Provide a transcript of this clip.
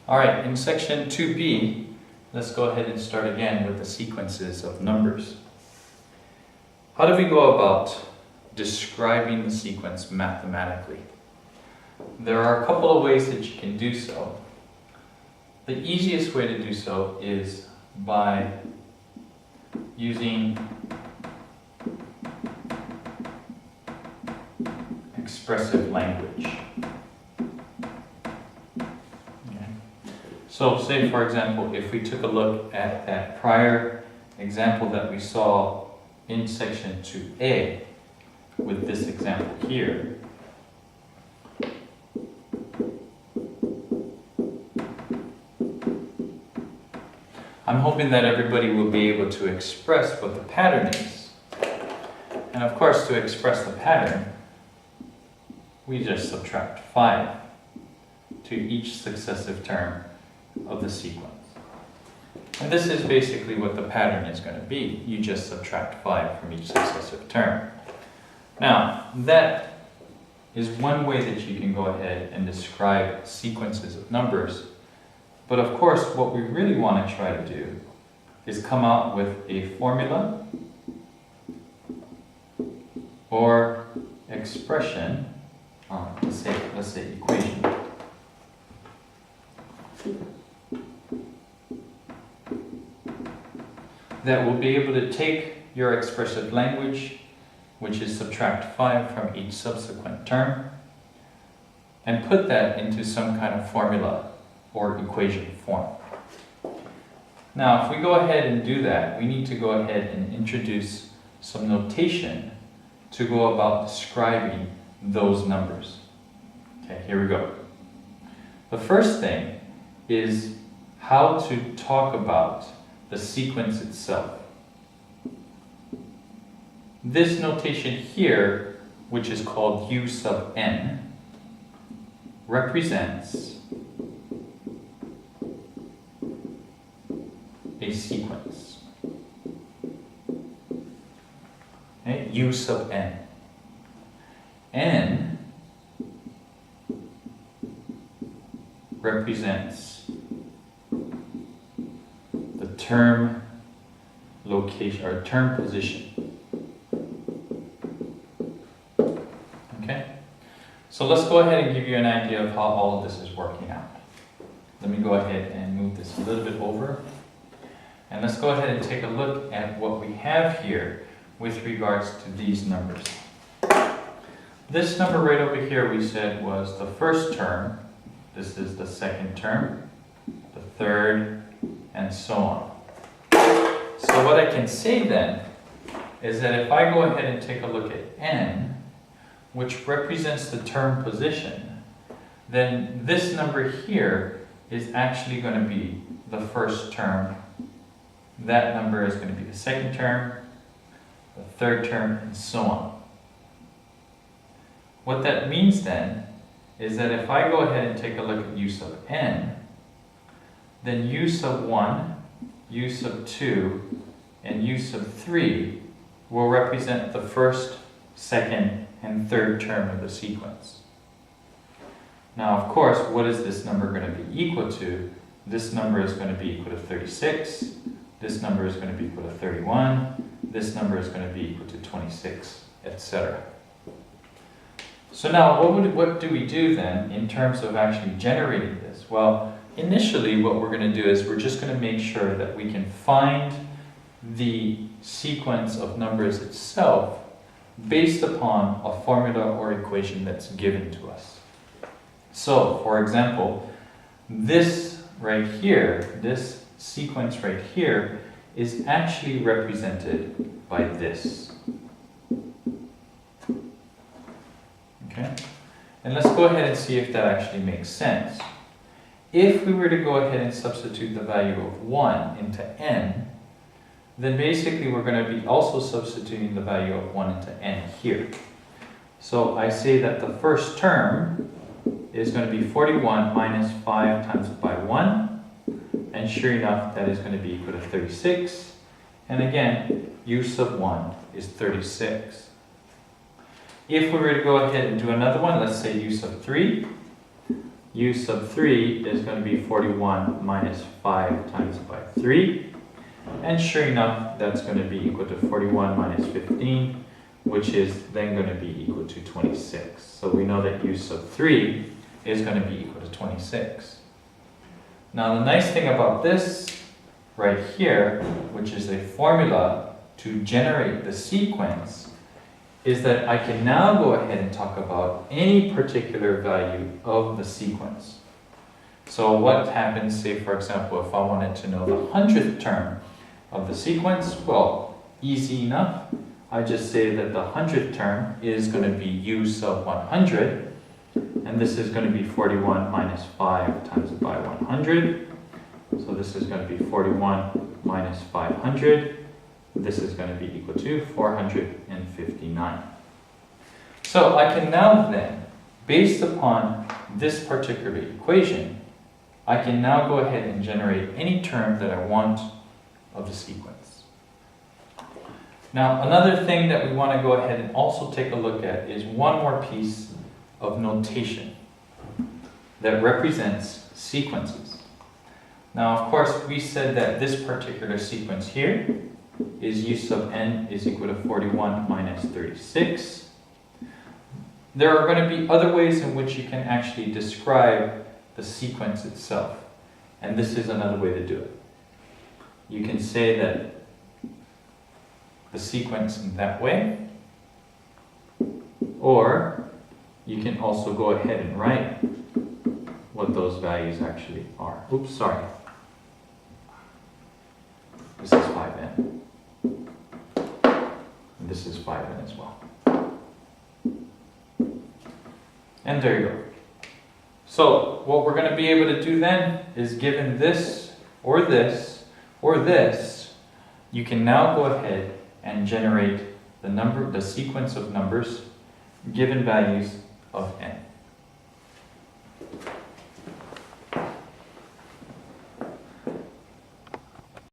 Alright, in section 2b, let's go ahead and start again with the sequences of numbers. How do we go about describing the sequence mathematically? There are a couple of ways that you can do so. The easiest way to do so is by using expressive language. So say, for example, if we took a look at that prior example that we saw in section 2a with this example here, I'm hoping that everybody will be able to express what the pattern is. And of course, to express the pattern, we just subtract 5 to each successive term of the sequence. And this is basically what the pattern is going to be. You just subtract 5 from each successive term. Now, that is one way that you can go ahead and describe sequences of numbers. But of course, what we really want to try to do is come out with a formula or expression, let's say equation, that will be able to take your expressive language, which is subtract 5 from each subsequent term, and put that into some kind of formula or equation form. Now, if we go ahead and do that, we need to go ahead and introduce some notation to go about describing those numbers. Okay, here we go. The first thing is how to talk about the sequence itself. This notation here, which is called U sub n, represents a sequence. Okay? U sub n. N represents the term location or term position. Okay? So let's go ahead and give you an idea of how all of this is working out. Let me go ahead and move this a little bit over. And let's go ahead and take a look at what we have here with regards to these numbers. This number right over here we said was the first term. This is the second term, the third, and so on. So what I can say then is that if I go ahead and take a look at n, which represents the term position, then this number here is actually going to be the first term. That number is going to be the second term, the third term, and so on. What that means then is that if I go ahead and take a look at U sub n, then U sub 1, U sub 2, and U sub 3 will represent the first, second, and third term of the sequence. Now, of course, what is this number going to be equal to? This number is going to be equal to 36. This number is going to be equal to 31. This number is going to be equal to 26, etc. So now, what do we do then in terms of actually generating this? Well, initially what we're going to do is we're just going to make sure that we can find the sequence of numbers itself based upon a formula or equation that's given to us. So, for example, this right here, this sequence right here, is actually represented by this. Okay? And let's go ahead and see if that actually makes sense. If we were to go ahead and substitute the value of 1 into n, then basically we're going to be also substituting the value of 1 into n here. So I say that the first term is going to be 41 minus 5 times by 1. And sure enough, that is going to be equal to 36. And again, U sub 1 is 36. If we were to go ahead and do another one, let's say U sub 3, u sub 3 is going to be 41 minus 5 times by 3. And sure enough, that's going to be equal to 41 minus 15, which is then going to be equal to 26. So we know that u sub 3 is going to be equal to 26. Now the nice thing about this right here, which is a formula to generate the sequence, is that I can now go ahead and talk about any particular value of the sequence. So what happens, say for example, if I wanted to know the 100th term of the sequence? Well, easy enough. I just say that the 100th term is going to be u sub 100, and this is going to be 41 minus 5 times by 100. So this is going to be 41 minus 500. This is going to be equal to 459. So I can now then, based upon this particular equation, I can now go ahead and generate any term that I want of the sequence. Now another thing that we want to go ahead and also take a look at is one more piece of notation that represents sequences. Now of course we said that this particular sequence here is u sub n is equal to 41 minus 36. There are going to be other ways in which you can actually describe the sequence itself, and this is another way to do it. You can say that the sequence in that way, or you can also go ahead and write what those values actually are. Oops, sorry. This is 5n. And this is 5n as well. And there you go. So what we're going to be able to do then is, given this, or this, or this, you can now go ahead and generate the sequence of numbers given values of n.